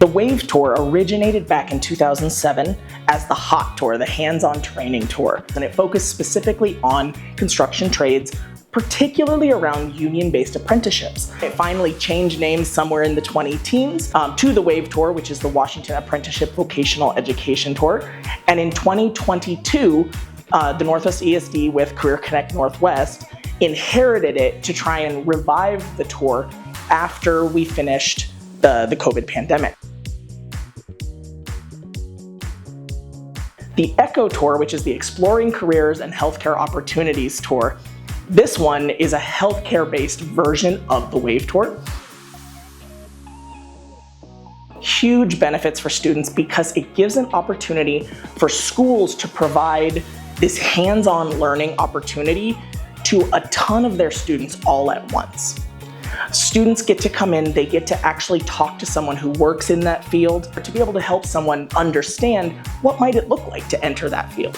The WAVE Tour originated back in 2007 as the HOT Tour, the Hands-On Training Tour, and it focused specifically on construction trades, particularly around union-based apprenticeships. It finally changed names somewhere in the 20-teens to the WAVE Tour, which is the Washington Apprenticeship Vocational Education Tour. And in 2022, the Northwest ESD with Career Connect Northwest inherited it to try and revive the tour after we finished the COVID pandemic. The ECHO Tour, which is the Exploring Careers and Healthcare Opportunities Tour, this one is a healthcare-based version of the WAVE Tour. Huge benefits for students because it gives an opportunity for schools to provide this hands-on learning opportunity to a ton of their students all at once. Students get to come in, they get to actually talk to someone who works in that field to be able to help someone understand what might it look like to enter that field.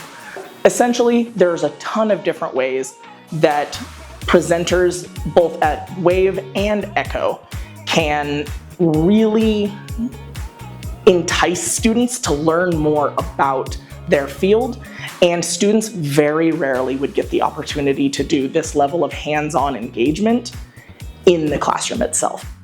Essentially, there's a ton of different ways that presenters both at WAVE and ECHO can really entice students to learn more about their field, and students very rarely would get the opportunity to do this level of hands-on engagement in the classroom itself.